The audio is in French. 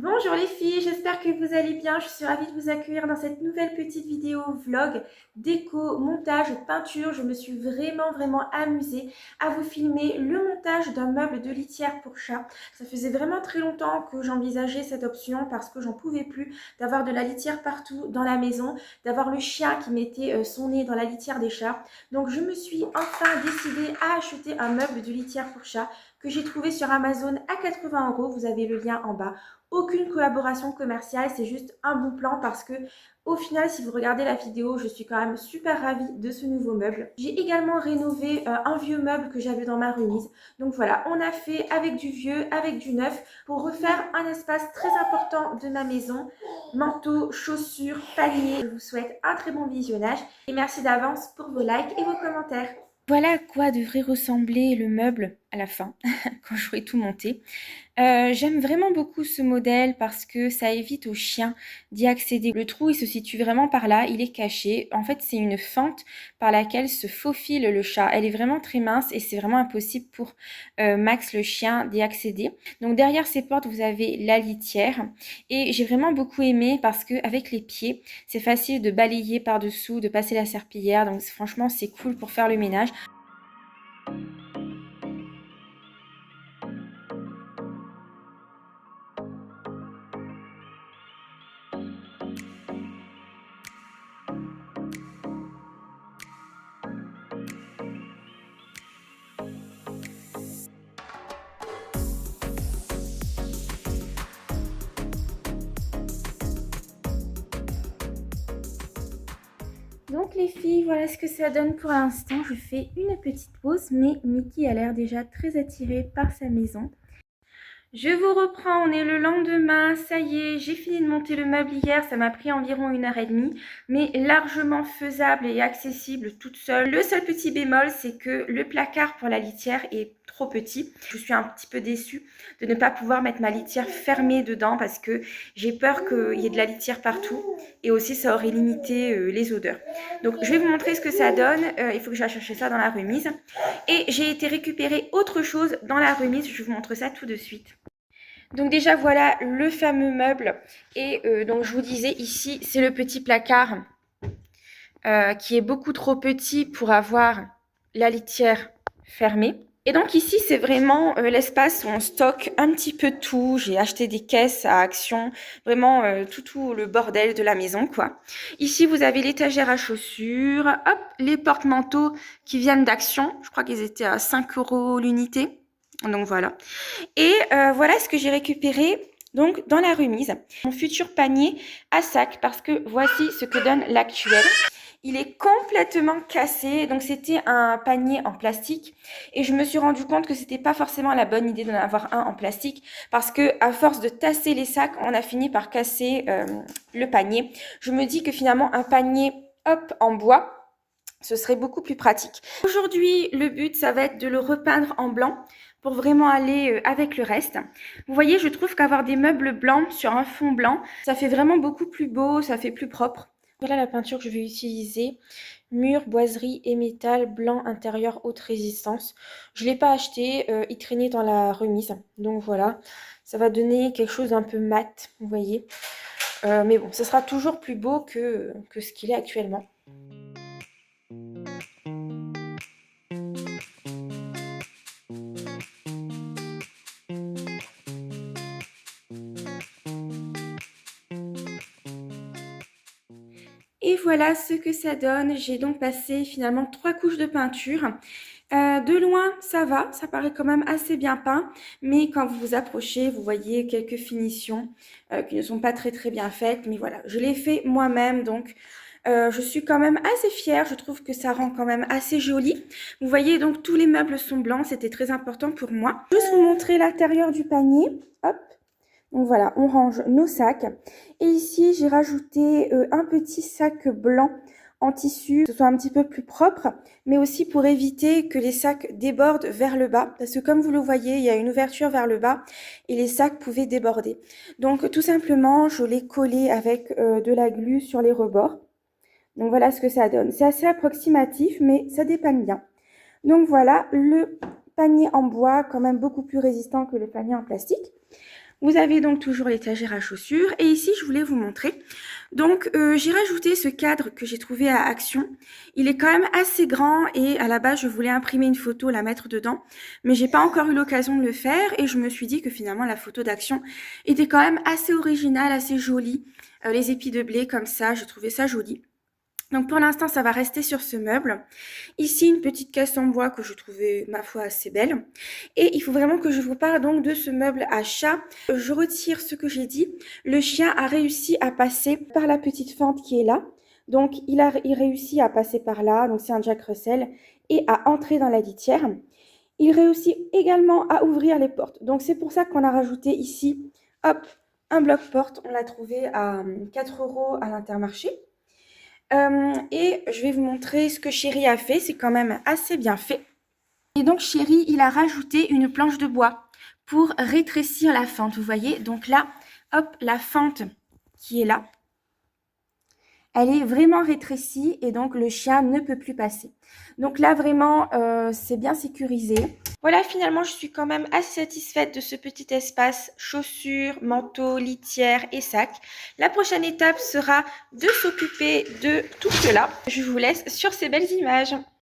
Bonjour les filles, j'espère que vous allez bien. Je suis ravie de vous accueillir dans cette nouvelle petite vidéo vlog, déco, montage, peinture. Je me suis vraiment amusée à vous filmer le montage d'un meuble de litière pour chat. Ça faisait vraiment très longtemps que j'envisageais cette option parce que j'en pouvais plus d'avoir de la litière partout dans la maison, d'avoir le chien qui mettait son nez dans la litière des chats. Donc je me suis enfin décidée à acheter un meuble de litière pour chat que j'ai trouvé sur Amazon à 80 €. Vous avez le lien en bas. Aucune collaboration commerciale, c'est juste un bon plan parce que au final, si vous regardez la vidéo, je suis quand même super ravie de ce nouveau meuble. J'ai également rénové un vieux meuble que j'avais dans ma remise. Donc voilà, on a fait avec du vieux, avec du neuf pour refaire un espace très important de ma maison. Manteaux, chaussures, paniers. Je vous souhaite un très bon visionnage et merci d'avance pour vos likes et vos commentaires. Voilà à quoi devrait ressembler le meuble à la fin, quand j'aurai tout monté. J'aime vraiment beaucoup ce modèle parce que ça évite aux chiens d'y accéder. Le trou, il se situe vraiment par là, il est caché. En fait, c'est une fente par laquelle se faufile le chat. Elle est vraiment très mince et c'est vraiment impossible pour Max, le chien, d'y accéder. Donc derrière ces portes, vous avez la litière et j'ai vraiment beaucoup aimé parce que avec les pieds, c'est facile de balayer par-dessous, de passer la serpillière. Donc franchement, c'est cool pour faire le ménage. Donc les filles, voilà ce que ça donne pour l'instant. Je fais une petite pause, mais Mickey a l'air déjà très attiré par sa maison. Je vous reprends, on est le lendemain, ça y est, j'ai fini de monter le meuble hier, ça m'a pris environ 1h30, mais largement faisable et accessible toute seule. Le seul petit bémol, c'est que le placard pour la litière est trop petit. Je suis un petit peu déçue de ne pas pouvoir mettre ma litière fermée dedans parce que j'ai peur qu'il y ait de la litière partout et aussi ça aurait limité les odeurs. Donc je vais vous montrer ce que ça donne, il faut que j'aille chercher ça dans la remise. Et j'ai été récupérer autre chose dans la remise, je vous montre ça tout de suite. Donc déjà voilà le fameux meuble et donc je vous disais ici c'est le petit placard qui est beaucoup trop petit pour avoir la litière fermée. Et donc ici c'est vraiment l'espace où on stocke un petit peu tout. J'ai acheté des caisses à Action, vraiment tout le bordel de la maison quoi. Ici vous avez l'étagère à chaussures, hop, les porte-manteaux qui viennent d'Action. Je crois qu'ils étaient à 5 € l'unité. Donc voilà. Et voilà ce que j'ai récupéré donc dans la remise. Mon futur panier à sac parce que voici ce que donne l'actuel. Il est complètement cassé, donc c'était un panier en plastique et je me suis rendu compte que c'était pas forcément la bonne idée d'en avoir un en plastique parce que à force de tasser les sacs, on a fini par casser le panier. Je me dis que finalement un panier hop en bois, ce serait beaucoup plus pratique. Aujourd'hui, le but, ça va être de le repeindre en blanc pour vraiment aller avec le reste. Vous voyez, je trouve qu'avoir des meubles blancs sur un fond blanc, ça fait vraiment beaucoup plus beau, ça fait plus propre. Voilà la peinture que je vais utiliser. Mur, boiserie et métal, blanc intérieur haute résistance. Je ne l'ai pas acheté, il traînait dans la remise. Donc voilà, ça va donner quelque chose d'un peu mat, vous voyez. Mais bon, ça sera toujours plus beau que ce qu'il est actuellement. Et voilà ce que ça donne. J'ai donc passé finalement 3 couches de peinture. De loin, ça va, ça paraît quand même assez bien peint, mais quand vous vous approchez, vous voyez quelques finitions qui ne sont pas très bien faites. Mais voilà, je l'ai fait moi-même, donc je suis quand même assez fière. Je trouve que ça rend quand même assez joli. Vous voyez, donc tous les meubles sont blancs, c'était très important pour moi. Juste vous montrer l'intérieur du panier. Hop. Donc voilà, on range nos sacs. Et ici, j'ai rajouté un petit sac blanc en tissu, que ce soit un petit peu plus propre, mais aussi pour éviter que les sacs débordent vers le bas. Parce que comme vous le voyez, il y a une ouverture vers le bas et les sacs pouvaient déborder. Donc tout simplement, je l'ai collé avec de la glu sur les rebords. Donc voilà ce que ça donne. C'est assez approximatif, mais ça dépanne bien. Donc voilà, le panier en bois, quand même beaucoup plus résistant que le panier en plastique. Vous avez donc toujours l'étagère à chaussures. Et ici, je voulais vous montrer. Donc, j'ai rajouté ce cadre que j'ai trouvé à Action. Il est quand même assez grand et à la base, je voulais imprimer une photo, la mettre dedans. Mais j'ai pas encore eu l'occasion de le faire et je me suis dit que finalement, la photo d'Action était quand même assez originale, assez jolie. Les épis de blé comme ça, je trouvais ça joli. Donc pour l'instant, ça va rester sur ce meuble. Ici, une petite caisse en bois que je trouvais, ma foi, assez belle. Et il faut vraiment que je vous parle donc de ce meuble à chat. Je retire ce que j'ai dit. Le chien a réussi à passer par la petite fente qui est là. Donc il réussit à passer par là, donc c'est un Jack Russell, et à entrer dans la litière. Il réussit également à ouvrir les portes. Donc c'est pour ça qu'on a rajouté ici, hop, un bloc-porte. On l'a trouvé à 4 € à l'Intermarché. Et je vais vous montrer ce que Chéri a fait. C'est quand même assez bien fait. Et donc Chéri, il a rajouté une planche de bois pour rétrécir la fente. Vous voyez, donc là, hop, la fente qui est là, elle est vraiment rétrécie et donc le chien ne peut plus passer. Donc là, vraiment, c'est bien sécurisé. Voilà, finalement, je suis quand même assez satisfaite de ce petit espace chaussures, manteaux, litière et sac. La prochaine étape sera de s'occuper de tout cela. Je vous laisse sur ces belles images.